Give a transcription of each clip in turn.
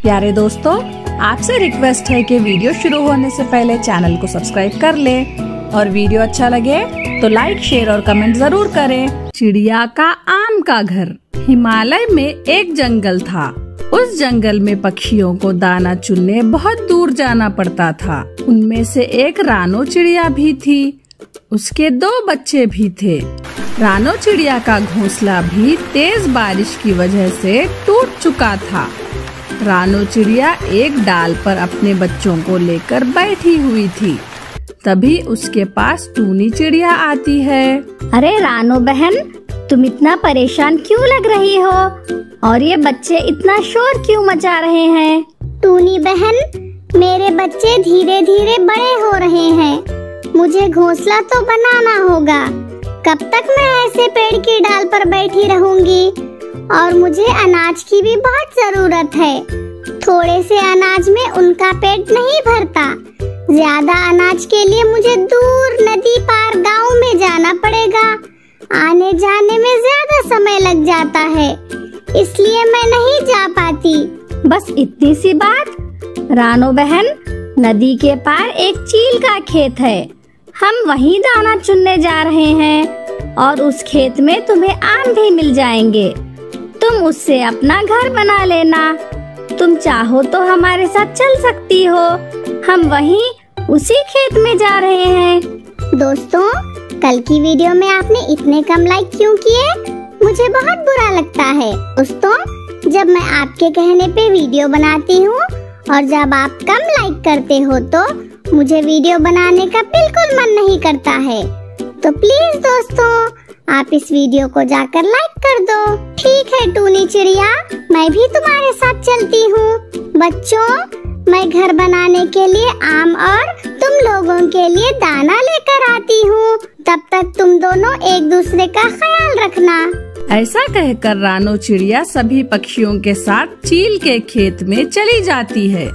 प्यारे दोस्तों, आपसे रिक्वेस्ट है कि वीडियो शुरू होने से पहले चैनल को सब्सक्राइब कर ले और वीडियो अच्छा लगे तो लाइक, शेयर और कमेंट जरूर करें। चिड़िया का आम का घर। हिमालय में एक जंगल था। उस जंगल में पक्षियों को दाना चुनने बहुत दूर जाना पड़ता था। उनमें से एक रानो चिड़िया भी थी। उसके 2 बच्चे भी थे। रानो चिड़िया का घोंसला भी तेज बारिश की वजह से टूट चुका था। रानो चिड़िया एक डाल पर अपने बच्चों को लेकर बैठी हुई थी। तभी उसके पास टूनी चिड़िया आती है। अरे रानो बहन, तुम इतना परेशान क्यों लग रही हो और ये बच्चे इतना शोर क्यों मचा रहे हैं? टूनी बहन, मेरे बच्चे धीरे धीरे बड़े हो रहे हैं। मुझे घोंसला तो बनाना होगा। कब तक मैं ऐसे पेड़ की डाल पर बैठी रहूंगी? और मुझे अनाज की भी बहुत जरूरत है। थोड़े से अनाज में उनका पेट नहीं भरता। ज्यादा अनाज के लिए मुझे दूर नदी पार गांव में जाना पड़ेगा। आने जाने में ज्यादा समय लग जाता है, इसलिए मैं नहीं जा पाती। बस इतनी सी बात? रानो बहन, नदी के पार एक चील का खेत है। हम वहीं दाना चुनने जा रहे हैं और उस खेत में तुम्हें आम भी मिल जाएंगे। तुम उससे अपना घर बना लेना। तुम चाहो तो हमारे साथ चल सकती हो। हम वहीं उसी खेत में जा रहे हैं। दोस्तों, कल की वीडियो में आपने इतने कम लाइक क्यों किए? मुझे बहुत बुरा लगता है। दोस्तों, जब मैं आपके कहने पे वीडियो बनाती हूँ और जब आप कम लाइक करते हो तो मुझे वीडियो बनाने का बिल्कुल मन नहीं करता है। तो प्लीज दोस्तों, आप इस वीडियो को जाकर लाइक कर दो। ठीक है टूनी चिड़िया, मैं भी तुम्हारे साथ चलती हूँ। बच्चों, मैं घर बनाने के लिए आम और तुम लोगों के लिए दाना लेकर आती हूँ। तब तक तुम दोनों एक दूसरे का ख्याल रखना। ऐसा कहकर रानो चिड़िया सभी पक्षियों के साथ चील के खेत में चली जाती है।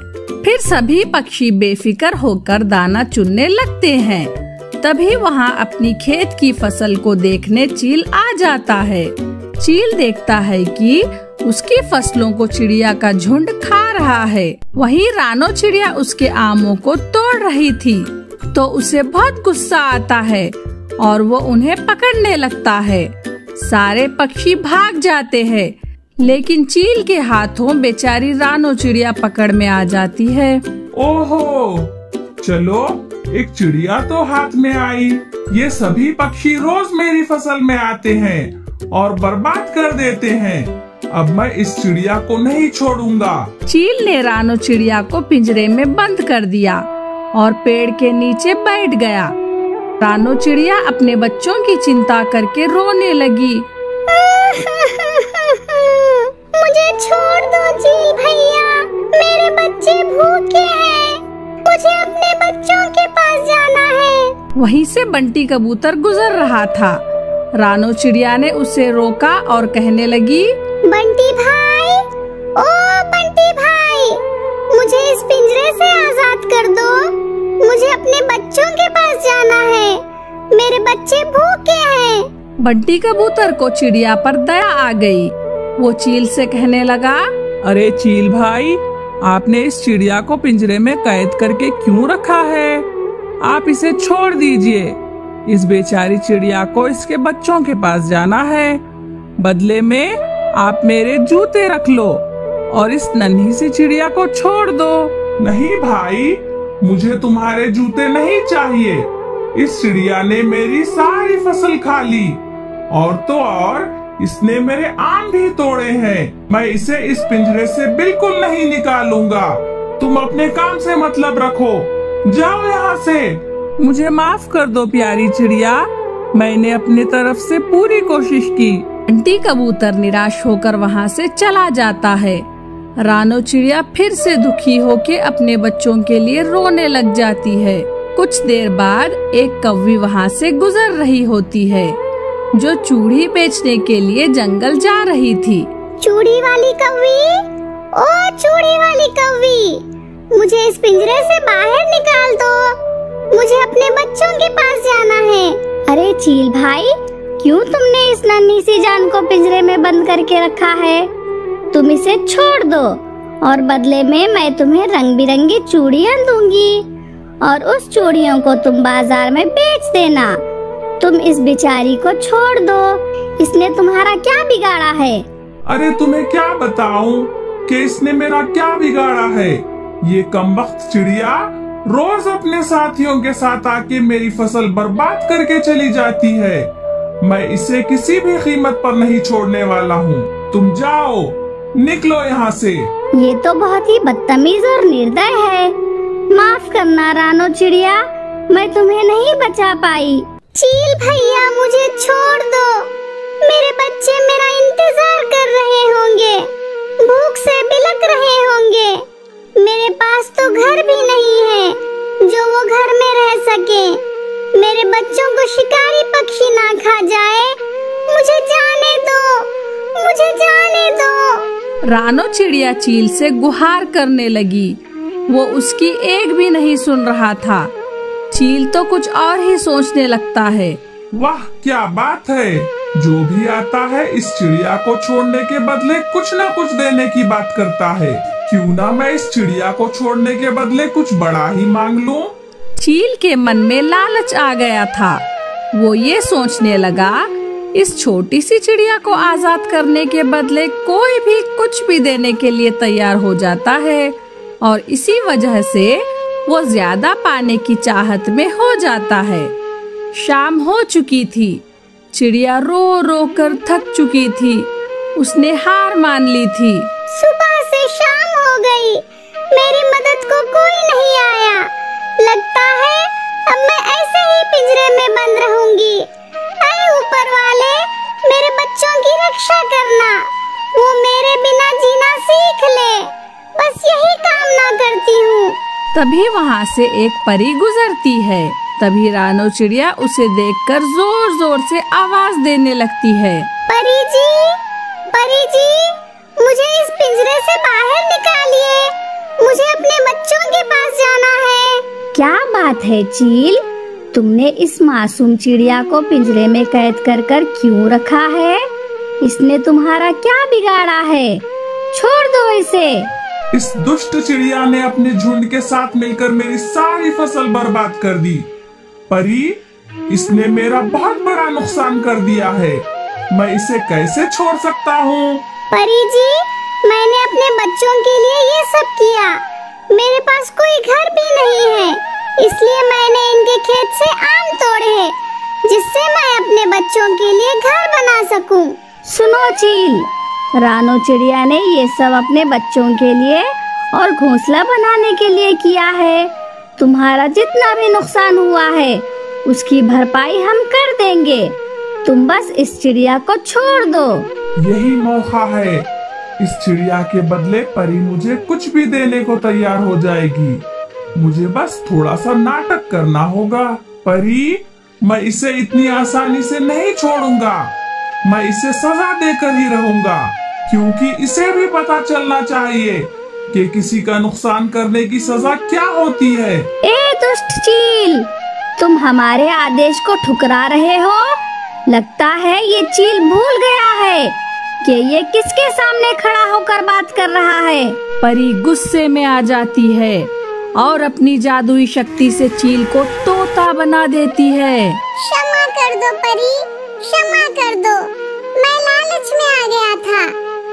फिर सभी पक्षी बेफिक्र होकर दाना चुनने लगते हैं। तभी वहाँ अपनी खेत की फसल को देखने चील आ जाता है। चील देखता है कि उसकी फसलों को चिड़िया का झुंड खा रहा है। वहीं रानो चिड़िया उसके आमों को तोड़ रही थी, तो उसे बहुत गुस्सा आता है और वो उन्हें पकड़ने लगता है। सारे पक्षी भाग जाते हैं, लेकिन चील के हाथों बेचारी रानो चिड़िया पकड़ में आ जाती है। ओहो, चलो एक चिड़िया तो हाथ में आई। ये सभी पक्षी रोज मेरी फसल में आते हैं और बर्बाद कर देते हैं। अब मैं इस चिड़िया को नहीं छोड़ूंगा। चील ने रानो चिड़िया को पिंजरे में बंद कर दिया और पेड़ के नीचे बैठ गया। रानो चिड़िया अपने बच्चों की चिंता करके रोने लगी। मुझे छोड़ दो चील भैया, मेरे बच्चे भूखे हैं। मुझे अपने बच्चों के पास जाना है। वहीं से बंटी कबूतर गुजर रहा था। रानो चिड़िया ने उसे रोका और कहने लगी, बंटी भाई, ओ बंटी भाई, मुझे इस पिंजरे से आजाद कर दो। मुझे अपने बच्चों के पास जाना है। मेरे बच्चे भूखे हैं। बंटी कबूतर को चिड़िया पर दया आ गई। वो चील से कहने लगा, अरे चील भाई, आपने इस चिड़िया को पिंजरे में कैद करके क्यों रखा है? आप इसे छोड़ दीजिए। इस बेचारी चिड़िया को इसके बच्चों के पास जाना है। बदले में आप मेरे जूते रख लो और इस नन्ही सी चिड़िया को छोड़ दो। नहीं भाई, मुझे तुम्हारे जूते नहीं चाहिए। इस चिड़िया ने मेरी सारी फसल खा ली और तो और इसने मेरे आम भी तोड़े हैं। मैं इसे इस पिंजरे से बिल्कुल नहीं निकालूंगा। तुम अपने काम से मतलब रखो, जाओ यहाँ से। मुझे माफ कर दो प्यारी चिड़िया, मैंने अपनी तरफ से पूरी कोशिश की। बंटी कबूतर निराश होकर वहाँ से चला जाता है। रानो चिड़िया फिर से दुखी होकर अपने बच्चों के लिए रोने लग जाती है। कुछ देर बाद एक कौवी वहाँ से गुजर रही होती है, जो चूड़ी बेचने के लिए जंगल जा रही थी। चूड़ी वाली कौवी, ओ चूड़ी वाली कौवी, मुझे इस पिंजरे से बाहर निकाल दो। मुझे अपने बच्चों के पास जाना है। अरे चील भाई, क्यों तुमने इस नन्ही सी जान को पिंजरे में बंद करके रखा है? तुम इसे छोड़ दो और बदले में मैं तुम्हें रंग बिरंगी चूड़ियाँ दूंगी और उस चूड़ियों को तुम बाजार में बेच देना। तुम इस बेचारी को छोड़ दो, इसने तुम्हारा क्या बिगाड़ा है? अरे तुम्हें क्या बताऊं कि इसने मेरा क्या बिगाड़ा है। ये कमबख्त चिड़िया रोज अपने साथियों के साथ आके मेरी फसल बर्बाद करके चली जाती है। मैं इसे किसी भी कीमत पर नहीं छोड़ने वाला हूँ। तुम जाओ, निकलो यहाँ से। ये तो बहुत ही बदतमीज और निर्दय है। माफ करना रानो चिड़िया, मैं तुम्हें नहीं बचा पाई। चील भैया, मुझे छोड़ दो। मेरे बच्चे मेरा इंतजार कर रहे होंगे, भूख से बिलक रहे होंगे। मेरे पास तो घर भी नहीं है जो वो घर में रह सके। मेरे बच्चों को शिकारी पक्षी ना खा जाए। मुझे जाने दो, मुझे जाने दो। रानो चिड़िया चील से गुहार करने लगी। वो उसकी एक भी नहीं सुन रहा था। चील तो कुछ और ही सोचने लगता है। वाह, क्या बात है। जो भी आता है इस चिड़िया को छोड़ने के बदले कुछ न कुछ देने की बात करता है। क्यों ना मैं इस चिड़िया को छोड़ने के बदले कुछ बड़ा ही मांग लूं। चील के मन में लालच आ गया था। वो ये सोचने लगा, इस छोटी सी चिड़िया को आजाद करने के बदले कोई भी कुछ भी देने के लिए तैयार हो जाता है और इसी वजह से वो ज्यादा पाने की चाहत में हो जाता है। शाम हो चुकी थी। चिड़िया रो रो कर थक चुकी थी। उसने हार मान ली थी। सुबह से शाम हो गई, मेरी मदद को कोई नहीं आया। लगता है अब मैं ऐसे ही पिंजरे में बंद रहूंगी। ऐ ऊपर वाले, मेरे बच्चों की रक्षा करना। वो मेरे बिना जीना सीख ले, बस यही कामना करती हूँ। तभी वहाँ से एक परी गुजरती है। तभी रानो चिड़िया उसे देखकर जोर जोर से आवाज देने लगती है। परी जी, मुझे इस पिंजरे से बाहर निकालिए। मुझे अपने बच्चों के पास जाना है। क्या बात है चील, तुमने इस मासूम चिड़िया को पिंजरे में कैद कर कर क्यों रखा है? इसने तुम्हारा क्या बिगाड़ा है? छोड़ दो इसे। इस दुष्ट चिड़िया ने अपने झुंड के साथ मिलकर मेरी सारी फसल बर्बाद कर दी। परी, इसने मेरा बहुत बड़ा नुकसान कर दिया है। मैं इसे कैसे छोड़ सकता हूँ? परी जी, मैंने अपने बच्चों के लिए ये सब किया। मेरे पास कोई घर भी नहीं है, इसलिए मैंने इनके खेत से आम तोड़े हैं, जिससे मैं अपने बच्चों के लिए घर बना सकूं। सुनो चील, रानो चिड़िया ने ये सब अपने बच्चों के लिए और घोंसला बनाने के लिए किया है। तुम्हारा जितना भी नुकसान हुआ है उसकी भरपाई हम कर देंगे। तुम बस इस चिड़िया को छोड़ दो। यही मौका है। इस चिड़िया के बदले परी मुझे कुछ भी देने को तैयार हो जाएगी। मुझे बस थोड़ा सा नाटक करना होगा। परी, मैं इसे इतनी आसानी से नहीं छोड़ूंगा। मैं इसे सजा देकर ही रहूंगा, क्योंकि इसे भी पता चलना चाहिए कि किसी का नुकसान करने की सजा क्या होती है। ए दुष्ट चील, तुम हमारे आदेश को ठुकरा रहे हो। लगता है ये चील भूल गया है कि ये किसके सामने खड़ा होकर बात कर रहा है। परी गुस्से में आ जाती है और अपनी जादुई शक्ति से चील को तोता बना देती है। क्षमा कर दो परी, क्षमा कर दो। मैं लालच में आ गया था।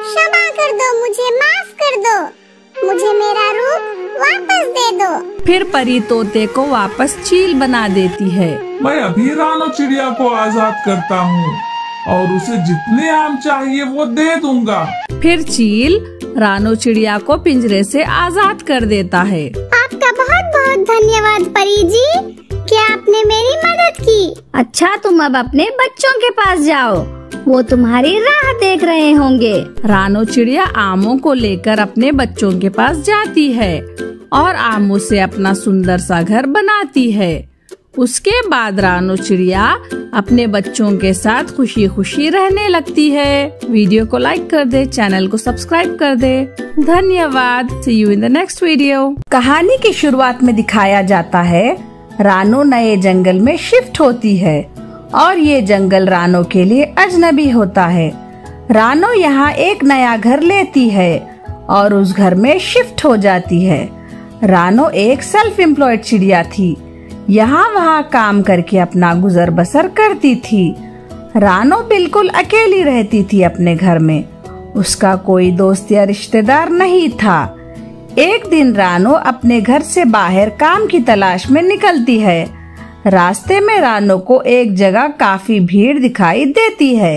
क्षमा कर दो, मुझे माफ कर दो। मुझे मेरा रूप वापस दे दो। फिर परी तोते को वापस चील बना देती है। मैं अभी रानो चिड़िया को आजाद करता हूँ और उसे जितने आम चाहिए वो दे दूंगा। फिर चील रानो चिड़िया को पिंजरे से आजाद कर देता है। आपका बहुत बहुत धन्यवाद परी जी, कि आपने मेरी मदद की। अच्छा, तुम अब अपने बच्चों के पास जाओ, वो तुम्हारी राह देख रहे होंगे। रानो चिड़िया आमों को लेकर अपने बच्चों के पास जाती है और आमों से अपना सुंदर सा घर बनाती है। उसके बाद रानो चिड़िया अपने बच्चों के साथ खुशी खुशी रहने लगती है। वीडियो को लाइक कर दे, चैनल को सब्सक्राइब कर दे। धन्यवाद। See you in the next video. कहानी की शुरुआत में दिखाया जाता है रानो नए जंगल में शिफ्ट होती है और ये जंगल रानो के लिए अजनबी होता है। रानो यहाँ एक नया घर लेती है और उस घर में शिफ्ट हो जाती है। रानो एक सेल्फ एम्प्लॉयड चिड़िया थी, यहाँ वहाँ काम करके अपना गुजर बसर करती थी। रानो बिल्कुल अकेली रहती थी अपने घर में, उसका कोई दोस्त या रिश्तेदार नहीं था। एक दिन रानो अपने घर से बाहर काम की तलाश में निकलती है। रास्ते में रानो को एक जगह काफी भीड़ दिखाई देती है।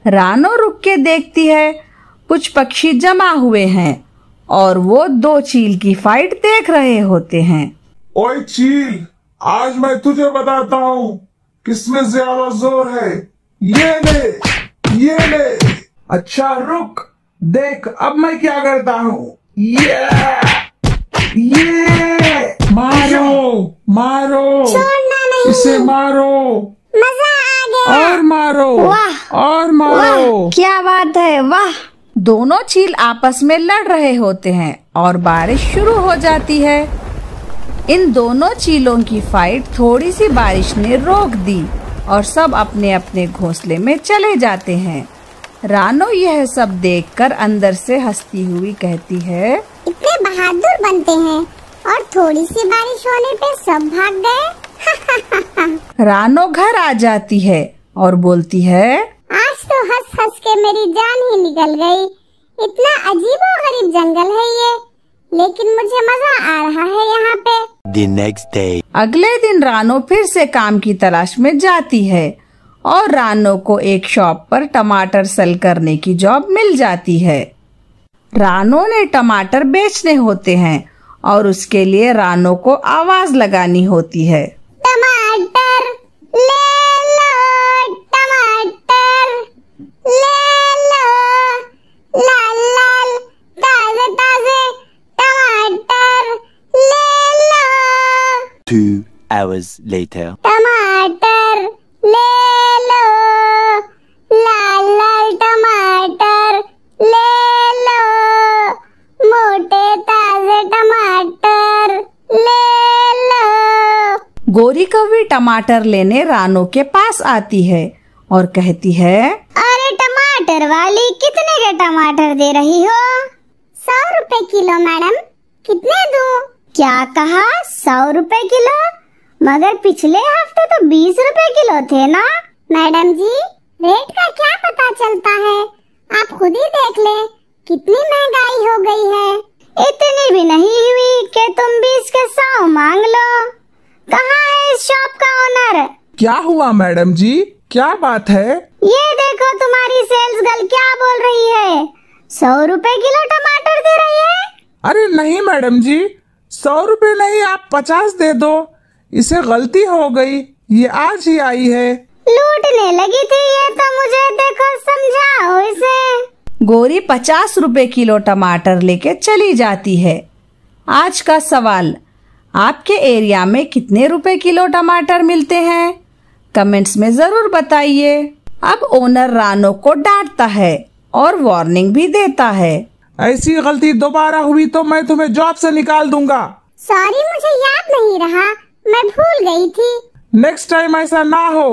रानो रुक के देखती है, कुछ पक्षी जमा हुए हैं और वो दो चील की फाइट देख रहे होते हैं। ओए चील, आज मैं तुझे बताता हूँ किसमें ज्यादा जोर है। ये ले। अच्छा रुक, देख अब मैं क्या करता हूँ। ये मारो छोड़ना नहीं। इसे मारो मजा आ गया। और मारो और मारो। क्या बात है, वाह। दोनों चील आपस में लड़ रहे होते हैं और बारिश शुरू हो जाती है। इन दोनों चीलों की फाइट थोड़ी सी बारिश ने रोक दी और सब अपने अपने घोंसले में चले जाते हैं। रानो यह सब देखकर अंदर से हंसती हुई कहती है, इतने बहादुर बनते हैं और थोड़ी सी बारिश होने पे सब भाग गए। रानो घर आ जाती है और बोलती है, आज तो हंस हंस के मेरी जान ही निकल गई। इतना अजीबोगरीब जंगल है ये, लेकिन मुझे मजा आ रहा है यहाँ पे। The next day. अगले दिन रानो फिर से काम की तलाश में जाती है और रानो को एक शॉप पर टमाटर सेल करने की जॉब मिल जाती है। रानो ने टमाटर बेचने होते हैं और उसके लिए रानो को आवाज लगानी होती है, टमाटर ले लो, टमाटर ले लो, लाल लाल ताजे ताजे टमाटर ले लो। 2 hours later. टमाटर ले लो, लाल लाल टमाटर ले लो, मोटे ताजे टमाटर ले लो। गोरी कौवी टमाटर लेने रानो के पास आती है और कहती है, अरे टमाटर वाली, कितने के टमाटर दे रही हो? 100 रुपए किलो मैडम। कितने दूं? क्या कहा, 100 रुपए किलो? मगर पिछले हफ्ते तो 20 रुपए किलो थे ना? मैडम जी, रेट का क्या पता चलता है? आप खुद ही देख ले, कितनी महंगाई हो गई है। इतनी भी नहीं हुई कि तुम 20 के 100 मांग लो। कहाँ है इस शॉप का ओनर? क्या हुआ मैडम जी, क्या बात है? ये देखो तुम्हारी सेल्स गर्ल क्या बोल रही है, 100 रुपए किलो टमाटर दे रही है। अरे नहीं मैडम जी, 100 रुपए नहीं, आप 50 दे दो। इसे गलती हो गई, ये आज ही आई है। लूटने लगी थी ये तो, मुझे देखो समझाओ इसे। गोरी 50 रुपए किलो टमाटर लेके चली जाती है। आज का सवाल, आपके एरिया में कितने रुपए किलो टमाटर मिलते हैं? कमेंट्स में जरूर बताइए। अब ओनर रानो को डांटता है और वार्निंग भी देता है, ऐसी गलती दोबारा हुई तो मैं तुम्हें जॉब से निकाल दूंगा। सॉरी, मुझे याद नहीं रहा, मैं भूल गई थी। नेक्स्ट टाइम ऐसा ना हो।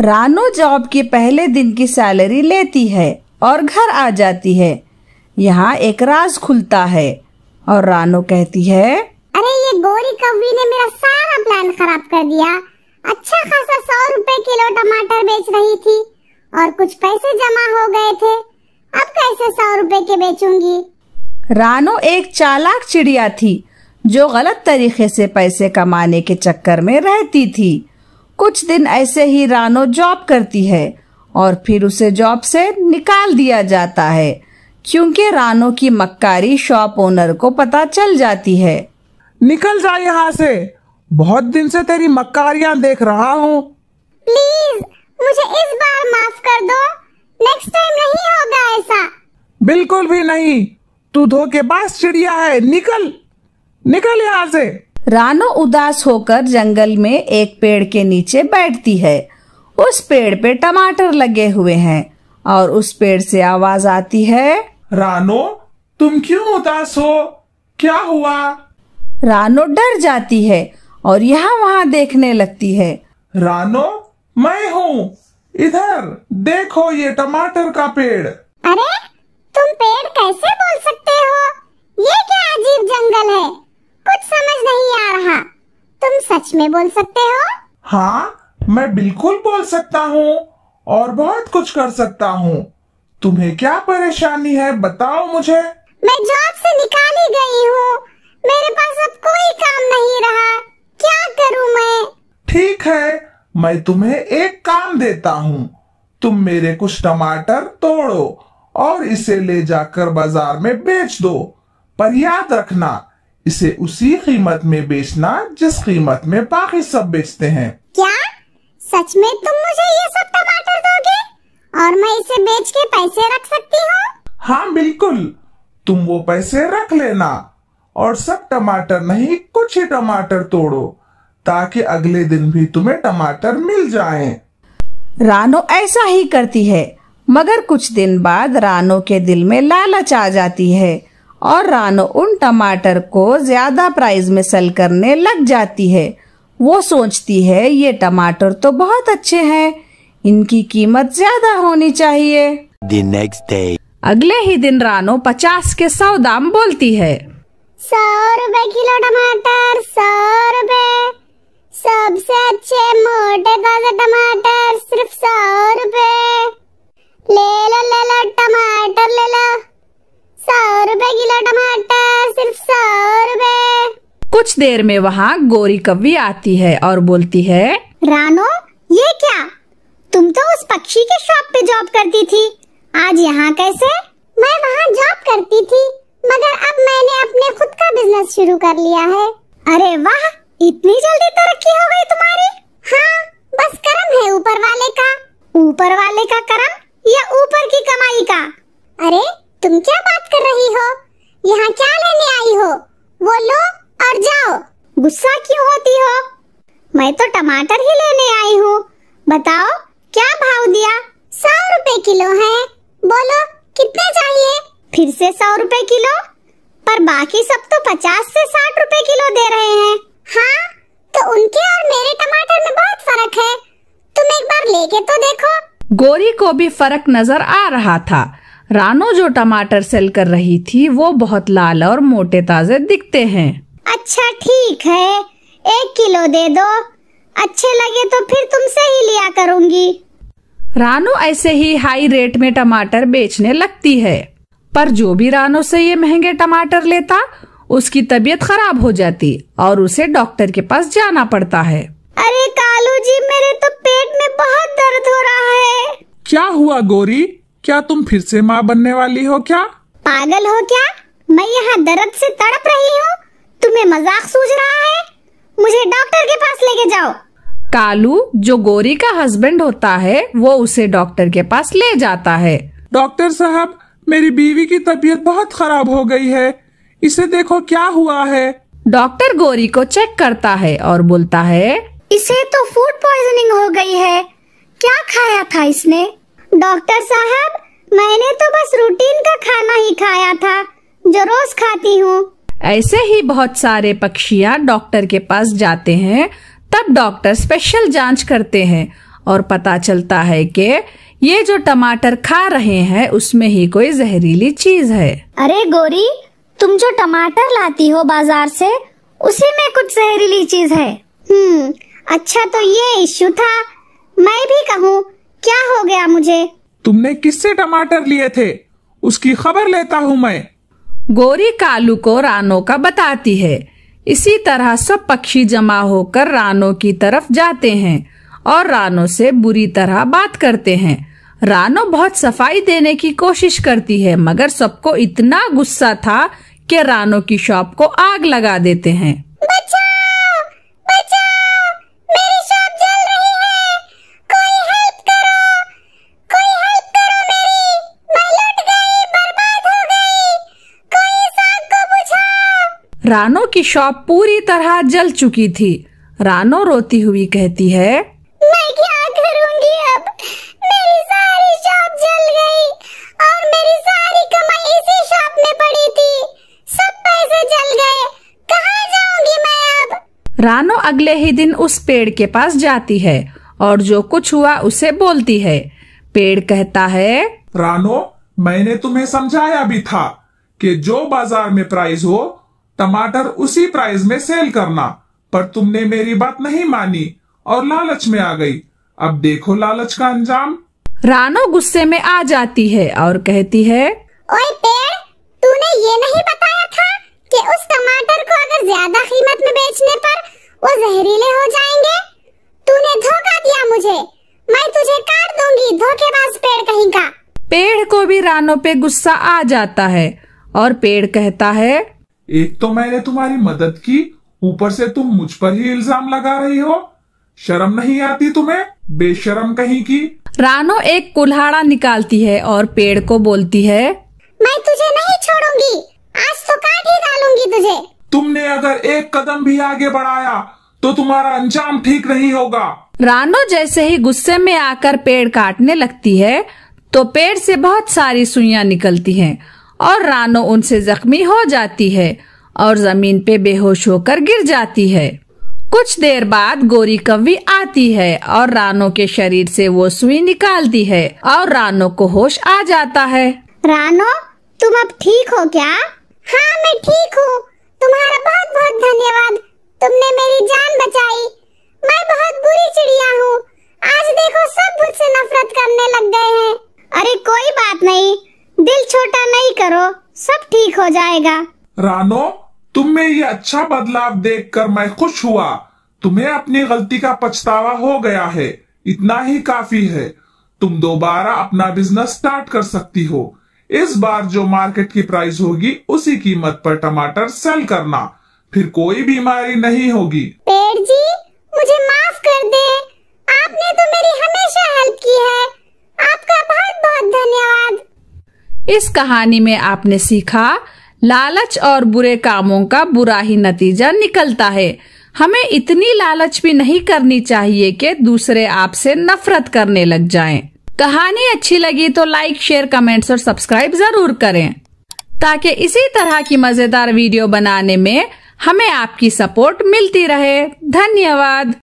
रानो जॉब के पहले दिन की सैलरी लेती है और घर आ जाती है। यहाँ एक राज खुलता है और रानो कहती है, अरे ये गोरी कौवी ने मेरा सारा प्लान खराब कर दिया। अच्छा खासा 100 रुपए किलो टमाटर बेच रही थी और कुछ पैसे जमा हो गए थे। अब कैसे 100 रुपए के बेचूंगी? रानो एक चालाक चिड़िया थी जो गलत तरीके से पैसे कमाने के चक्कर में रहती थी। कुछ दिन ऐसे ही रानो जॉब करती है और फिर उसे जॉब से निकाल दिया जाता है, क्योंकि रानो की मक्कारी शॉप ओनर को पता चल जाती है। निकल जा यहाँ से, बहुत दिन से तेरी मक्कारियाँ देख रहा हूँ। प्लीज मुझे इस बार माफ कर दो, नेक्स्ट टाइम नहीं होगा ऐसा। बिल्कुल भी नहीं, तू धोखेबाज चिड़िया है, निकल निकल यहाँ से। रानो उदास होकर जंगल में एक पेड़ के नीचे बैठती है। उस पेड़ पे टमाटर लगे हुए हैं और उस पेड़ से आवाज आती है, रानो, तुम क्यों उदास हो? क्या हुआ? रानो डर जाती है और यहाँ वहाँ देखने लगती है। रानो, मैं हूँ, इधर देखो, ये टमाटर का पेड़। अरे तुम पेड़ कैसे बोल सकते सच में बोल सकते हो? हाँ, मैं बिल्कुल बोल सकता हूँ और बहुत कुछ कर सकता हूँ। तुम्हें क्या परेशानी है, बताओ मुझे। मैं जॉब से निकाली गई हूँ, मेरे पास अब कोई काम नहीं रहा, क्या करूँ मैं? ठीक है, मैं तुम्हें एक काम देता हूँ। तुम मेरे कुछ टमाटर तोड़ो और इसे ले जाकर बाजार में बेच दो, पर याद रखना इसे उसी कीमत में बेचना जिस कीमत में बाकी सब बेचते हैं। क्या सच में तुम मुझे ये सब टमाटर दोगे और मैं इसे बेच के पैसे रख सकती हूँ? हाँ बिल्कुल, तुम वो पैसे रख लेना और सब टमाटर नहीं, कुछ ही टमाटर तोड़ो ताकि अगले दिन भी तुम्हें टमाटर मिल जाएं। रानो ऐसा ही करती है, मगर कुछ दिन बाद रानो के दिल में लालच आ जाती है और रानो उन टमाटर को ज्यादा प्राइस में सेल करने लग जाती है। वो सोचती है ये टमाटर तो बहुत अच्छे हैं, इनकी कीमत ज्यादा होनी चाहिए। The next day. अगले ही दिन रानो 50 के 100 दाम बोलती है। 100 रुपए किलो टमाटर, 100 रुपए। सबसे अच्छे मोटे ताजे टमाटर सिर्फ 100 रुपए। ले लो टमाटर ले लो, 100 रुपए किलो टमाटर, सिर्फ 100 रुपए। कुछ देर में वहाँ गोरी कव्वी आती है और बोलती है, रानो ये क्या, तुम तो उस पक्षी के शॉप पे जॉब करती थी, आज यहाँ कैसे? मैं वहाँ जॉब करती थी, मगर अब मैंने अपने खुद का बिजनेस शुरू कर लिया है। अरे वाह, इतनी जल्दी तरक्की हो गई तुम्हारी। हाँ, बस करम है ऊपर वाले का। ऊपर वाले का करम या ऊपर की कमाई का? अरे तुम क्या बात कर रही हो? यहाँ क्या लेने आई हो? वो लो और जाओ, गुस्सा क्यों होती हो? मैं तो टमाटर ही लेने आई हूँ, बताओ क्या भाव दिया? 100 रुपए किलो है, बोलो कितने चाहिए? फिर से 100 रुपए किलो, पर बाकी सब तो 50 से 60 रुपए किलो दे रहे हैं। हाँ, तो उनके और मेरे टमाटर में बहुत फर्क है, तुम एक बार लेके तो देखो। गोरी को भी फर्क नजर आ रहा था। रानो जो टमाटर सेल कर रही थी वो बहुत लाल और मोटे ताजे दिखते हैं। अच्छा ठीक है, 1 किलो दे दो, अच्छे लगे तो फिर तुमसे ही लिया करूँगी। रानो ऐसे ही हाई रेट में टमाटर बेचने लगती है, पर जो भी रानो से ये महंगे टमाटर लेता उसकी तबीयत खराब हो जाती और उसे डॉक्टर के पास जाना पड़ता है। अरे कालू जी, मेरे तो पेट में बहुत दर्द हो रहा है। क्या हुआ गोरी, क्या तुम फिर से माँ बनने वाली हो क्या? पागल हो क्या? मैं यहाँ दर्द से तड़प रही हूँ, तुम्हें मजाक सूझ रहा है? मुझे डॉक्टर के पास लेके जाओ। कालू जो गोरी का हस्बैंड होता है वो उसे डॉक्टर के पास ले जाता है। डॉक्टर साहब, मेरी बीवी की तबीयत बहुत खराब हो गई है, इसे देखो क्या हुआ है। डॉक्टर गोरी को चेक करता है और बोलता है, इसे तो फूड पॉइजनिंग हो गई है, क्या खाया था इसने? डॉक्टर साहब, मैंने तो बस रूटीन का खाना ही खाया था जो रोज खाती हूँ। ऐसे ही बहुत सारे पक्षियाँ डॉक्टर के पास जाते हैं। तब डॉक्टर स्पेशल जांच करते हैं और पता चलता है कि ये जो टमाटर खा रहे हैं उसमें ही कोई जहरीली चीज है। अरे गोरी, तुम जो टमाटर लाती हो बाजार से उसी में कुछ जहरीली चीज है। अच्छा तो ये इश्यू था, मैं भी कहूँ क्या हो गया मुझे? तुमने किससे टमाटर लिए थे, उसकी खबर लेता हूँ मैं। गोरी कालू को रानो का बताती है। इसी तरह सब पक्षी जमा होकर रानो की तरफ जाते हैं और रानो से बुरी तरह बात करते हैं। रानो बहुत सफाई देने की कोशिश करती है, मगर सबको इतना गुस्सा था कि रानो की शॉप को आग लगा देते हैं। बचाओ, बचाओ, मेरी शॉप जल रही है, कोई हेल्प करो, कोई हेल्प करो मेरी, मैं लुट गई, बर्बाद हो गई, कोई इस आग को बुझाओ। रानो की शॉप पूरी तरह जल चुकी थी। रानो रोती हुई कहती है, मैं क्या करूंगी अब, मेरी सारी शॉप जल गई और मेरी सारी कमाई इसी शॉप में पड़ी थी, सब पैसे जल गए, कहाँ जाऊंगी मैं अब? रानो अगले ही दिन उस पेड़ के पास जाती है और जो कुछ हुआ उसे बोलती है। पेड़ कहता है, रानो, मैंने तुम्हें समझाया भी था कि जो बाजार में प्राइस हो टमाटर उसी प्राइस में सेल करना, पर तुमने मेरी बात नहीं मानी और लालच में आ गई। अब देखो लालच का अंजाम। रानो गुस्से में आ जाती है और कहती है, ओए पेड़, तूने ये नहीं बताया था कि उस टमाटर को अगर ज्यादा कीमत में बेचने पर वो जहरीले हो जाएंगे? तूने धोखा दिया मुझे। मैं तुझे काट दूंगी, धोखेबाज पेड़ कहीं का। पेड़ को भी रानो पे गुस्सा आ जाता है और पेड़ कहता है, एक तो मैंने तुम्हारी मदद की, ऊपर से तुम मुझ पर ही इल्जाम लगा रही हो। शर्म नहीं आती तुम्हें, बेशरम कहीं की। रानो एक कुल्हाड़ा निकालती है और पेड़ को बोलती है, मैं तुझे नहीं छोड़ूंगी, आज तो काट ही डालूंगी तुझे। तुमने अगर एक कदम भी आगे बढ़ाया तो तुम्हारा अंजाम ठीक नहीं होगा। रानो जैसे ही गुस्से में आकर पेड़ काटने लगती है तो पेड़ से बहुत सारी सुइयां निकलती हैं और रानो उनसे जख्मी हो जाती है और जमीन पे बेहोश होकर गिर जाती है। कुछ देर बाद गोरी कौवी आती है और रानो के शरीर से वो सुई निकालती है और रानो को होश आ जाता है। रानो, तुम अब ठीक हो क्या? हाँ, मैं ठीक हूँ। तुम्हारा बहुत बहुत धन्यवाद, तुमने मेरी जान बचाई। मैं बहुत बुरी चिड़िया हूँ, आज देखो सब मुझसे नफरत करने लग गए हैं। अरे कोई बात नहीं, दिल छोटा नहीं करो, सब ठीक हो जाएगा। रानो, तुम में ये अच्छा बदलाव देखकर मैं खुश हुआ। तुम्हें अपनी गलती का पछतावा हो गया है, इतना ही काफी है। तुम दोबारा अपना बिजनेस स्टार्ट कर सकती हो। इस बार जो मार्केट की प्राइस होगी उसी कीमत पर टमाटर सेल करना, फिर कोई बीमारी नहीं होगी। पेड़ जी, मुझे माफ कर दे, आपने तो मेरी हमेशा हेल्प की है। आपका बहुत बहुत धन्यवाद। इस कहानी में आपने सीखा, लालच और बुरे कामों का बुरा ही नतीजा निकलता है। हमें इतनी लालच भी नहीं करनी चाहिए कि दूसरे आपसे नफरत करने लग जाएं। कहानी अच्छी लगी तो लाइक, शेयर, कमेंट्स और सब्सक्राइब जरूर करें ताकि इसी तरह की मजेदार वीडियो बनाने में हमें आपकी सपोर्ट मिलती रहे। धन्यवाद।